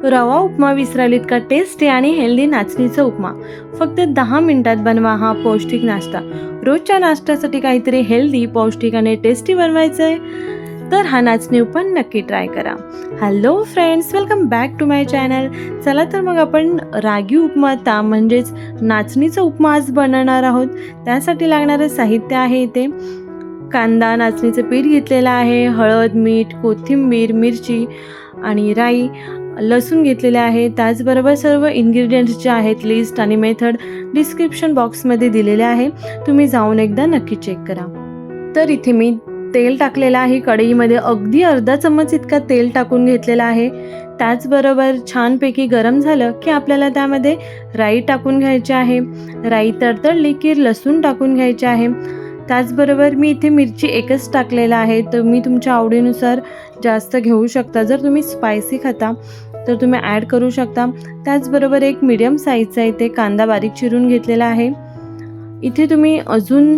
रवा उपमा विसरालीत का? टेस्टी आणि हेल्दी नाचणीचा उपमा फक्त 10 मिनिटात बनवा हा पौष्टिक नाश्ता. रोजच्या नाश्त्यासाठी काहीतरी हेल्दी, पौष्टिक आणि टेस्टी बनवायचं आहे तर हा नाचणी उपमा नक्की ट्राय करा. Hello friends, welcome back to my channel. चला तर मग आपण रागी उपमा म्हणजेच नाचणीचा उपमा आज बनवणार आहोत. त्यासाठी लागणारे साहित्य आहे इथे कांदा, नाचणीचं पीठ घेतलेलं आहे, हळद, मीठ, कोथिंबीर, मिरची आणि राई, लसूण घेतलेले आहे. त्याचबरोबर सर्व इन्ग्रेडियंट्स जे आहेत लिस्ट आणि मेथड डिस्क्रिप्शन बॉक्समध्ये दिलेले आहे, तुम्ही जाऊन एकदा नक्की चेक करा. तर इथे मी तेल टाकलेलं आहे कढईमध्ये, अगदी अर्धा चम्मच इतका तेल टाकून घेतलेला आहे. त्याचबरोबर छानपैकी गरम झालं की आपल्याला त्यामध्ये राई टाकून घ्यायची आहे. राई तडतडली की लसूण टाकून घ्यायचे आहे. त्याचबरोबर मी इथे मिरची एकच टाकलेला आहे, तुम्ही तुमच्या आवडीनुसार जास्त घेऊ शकता. जर तुम्ही स्पायसी खाता तर तुम्ही ॲड करू शकता. त्याचबरोबर एक मीडियम साईजचा इथे कांदा बारीक चिरून घेतलेला आहे. इथे तुम्ही अजून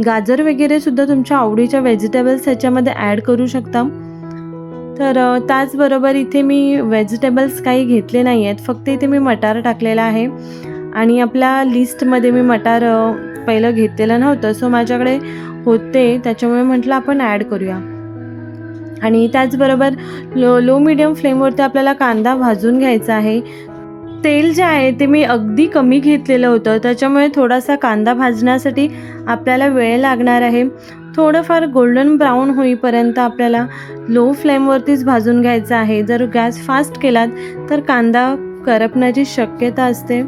गाजर वगैरे सुद्धा तुमच्या आवडीच्या व्हेजिटेबल्स ह्याच्यामध्ये ॲड करू शकता. तर त्याचबरोबर इथे मी व्हेजिटेबल्स काही घेतले नाही आहेत, फक्त इथे मी मटार टाकलेला आहे. आणि आपल्या लिस्टमध्ये मी मटार पहिलं घेतलेलं नव्हतं, सो माझ्याकडे होते त्याच्यामुळे म्हटलं आपण ॲड करूया. आणि त्याचबरोबर लो मीडियम फ्लेमवरती आपल्याला कांदा भाजून घ्यायचा आहे. तेल जे आहे ते मी अगदी कमी घेतलेलं होतं, त्याच्यामुळे थोडासा कांदा भाजण्यासाठी आपल्याला वेळ लागणार आहे. थोडंफार गोल्डन ब्राऊन होईपर्यंत आपल्याला लो फ्लेमवरतीच भाजून घ्यायचं आहे. जर गॅस फास्ट केलात तर कांदा करपण्याची शक्यता असते.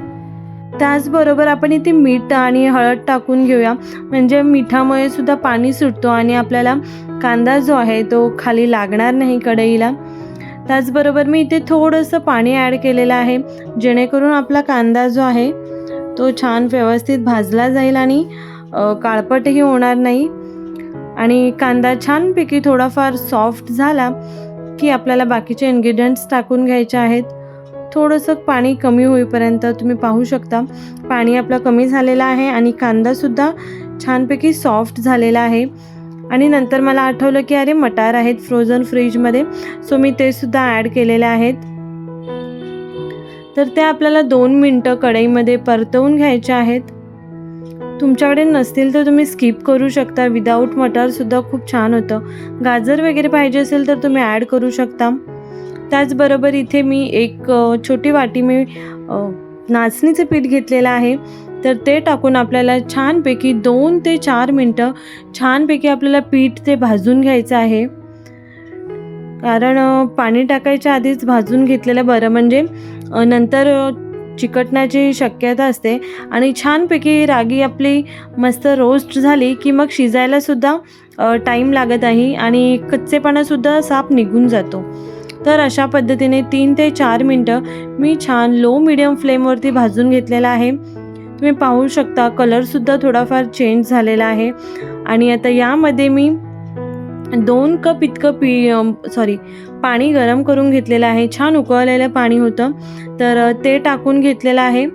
त्याचबरोबर आपण इथे मीठ आणि हळद टाकून घेऊया, म्हणजे मिठामुळे सुद्धा पाणी सुटतो आणि आपल्याला कांदा जो आहे तो खाली लागणार नाही कढईला. त्याचबरोबर मी इथे थोडंसं पाणी ॲड केलेलं आहे, जेणेकरून आपला कांदा जो आहे तो छान व्यवस्थित भाजला जाईल आणि काळपटही होणार नाही. आणि कांदा छानपैकी थोडाफार सॉफ्ट झाला की आपल्याला बाकीचे इन्ग्रेडियंट्स टाकून घ्यायचे आहेत. थोडंसं पाणी कमी होईपर्यंत तुम्ही पाहू शकता पाणी आपलं कमी झालेलं आहे आणि कांदासुद्धा छानपैकी सॉफ्ट झालेला आहे. आणि नंतर मला आठवलं की अरे मटार आहेत फ्रोझन फ्रीजमध्ये, सो मी ते सुद्धा ॲड केलेले आहेत. तर ते आपल्याला 2 मिनटं कढईमध्ये परतवून घ्यायचे आहेत. तुमच्याकडे नसतील तर तुम्ही स्किप करू शकता, विदाऊट मटारसुद्धा खूप छान होतं. गाजर वगैरे पाहिजे असेल तर तुम्ही ॲड करू शकता. त्याचबरोबर इथे मी एक छोटी वाटी मी नाचणीचं पीठ घेतलेलं आहे, तर ते टाकून आपल्याला छानपैकी 2 ते 4 मिनटं छानपैकी आपल्याला पीठ ते भाजून घ्यायचं आहे. कारण पाणी टाकायच्या आधीच भाजून घेतलेलं बरं, म्हणजे नंतर चिकटण्याची शक्यता असते. आणि छानपैकी रागी आपली मस्त रोस्ट झाली की मग शिजायलासुद्धा टाईम लागत आहे आणि कच्चेपणासुद्धा साफ निघून जातो. तर अशा पद्धतीने 3 ते 4 मिनटं मी छान लो मीडियम फ्लेमवरती भाजून घेतलेला आहे. तुम्ही पाहू शकता कलरसुद्धा थोडाफार चेंज झालेला आहे. आणि आता यामध्ये मी 2 कप इतकं पाणी गरम करून घेतलेलं आहे. छान उकळलेलं पाणी होतं, तर ते टाकून घेतलेलं आहे.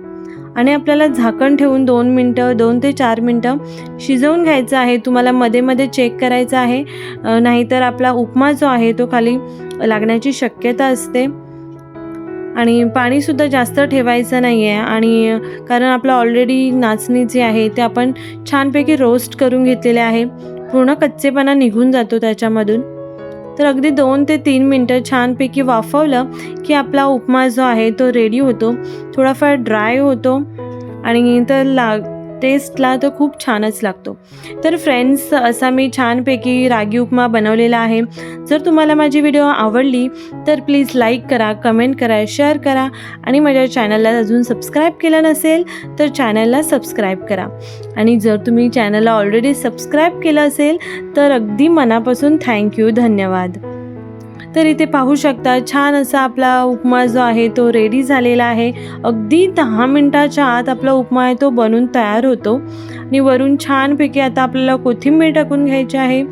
आणि आपल्याला झाकण ठेवून 2 ते 4 मिनटं शिजवून घ्यायचं आहे. तुम्हाला मध्ये मध्ये चेक करायचं आहे, नाहीतर आपला उपमा जो आहे तो खाली लागण्याची शक्यता असते. आणि पाणीसुद्धा जास्त ठेवायचं नाही आहे, आणि कारण आपलं ऑलरेडी नाचणी जी आहे ते आपण छानपैकी रोस्ट करून घेतलेले आहे, पूर्ण कच्चेपणा निघून जातो त्याच्यामधून. तर अगदी 2 ते 3 मिनटं छानपैकी वाफवलं की आपला उपमा जो आहे तो रेडी होतो. थोडाफार ड्राय होतो आणि टेस्टला तो खूप छानच लागतो. तर फ्रेंड्स, असा मी छानपैकी रागी उपमा बनवलेला आहे. जर तुम्हाला माझी व्हिडिओ आवडली तर प्लीज लाईक करा, कमेंट करा, शेअर करा आणि माझ्या चॅनलला अजून सबस्क्राईब केलं नसेल तर चॅनलला सबस्क्राईब करा. आणि जर तुम्ही चॅनलला ऑलरेडी सबस्क्राईब केलं असेल तर अगदी मनापासून थँक्यू, धन्यवाद. तर इथे पाहू शकता छान असा आपला उपमा जो आहे तो रेडी झालेला आहे. अगदी 10 मिनटाच्या आत आपला उपमा आहे तो बनून तयार होतो. आणि वरून छानपैकी आता आपल्याला कोथिंबीर टाकून घ्यायची आहे.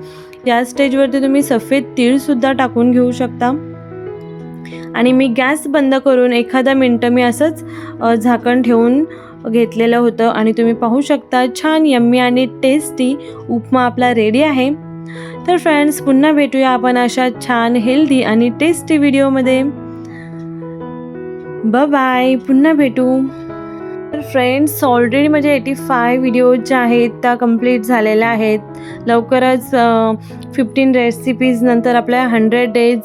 या स्टेजवरती तुम्ही सफेद तीळसुद्धा टाकून घेऊ शकता. आणि मी गॅस बंद करून एखादा मिनटं मी असंच झाकण ठेवून घेतलेलं होतं. आणि तुम्ही पाहू शकता छान यम्मी आणि टेस्टी उपमा आपला रेडी आहे. तर फ्रेंड्स, पुन्हा भेटूया आपण अशा छान हेल्दी आणि टेस्टी व्हिडिओमध्ये. बाय, पुन्हा भेटू. तर फ्रेंड्स, ऑलरेडी माझे 85 व्हिडिओज ज्या आहेत त्या कंप्लीट झालेल्या आहेत. लवकरच 15 रेसिपीज नंतर आपल्या 100 डेज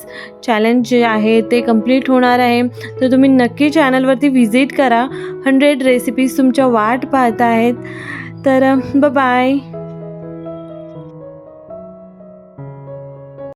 चॅलेंज जे आहे ते कंप्लीट होणार आहे. तर तुम्ही नक्की चॅनलवरती व्हिजिट करा. 100 रेसिपीज तुमच्या वाट पाहत आहेत. तर बाय.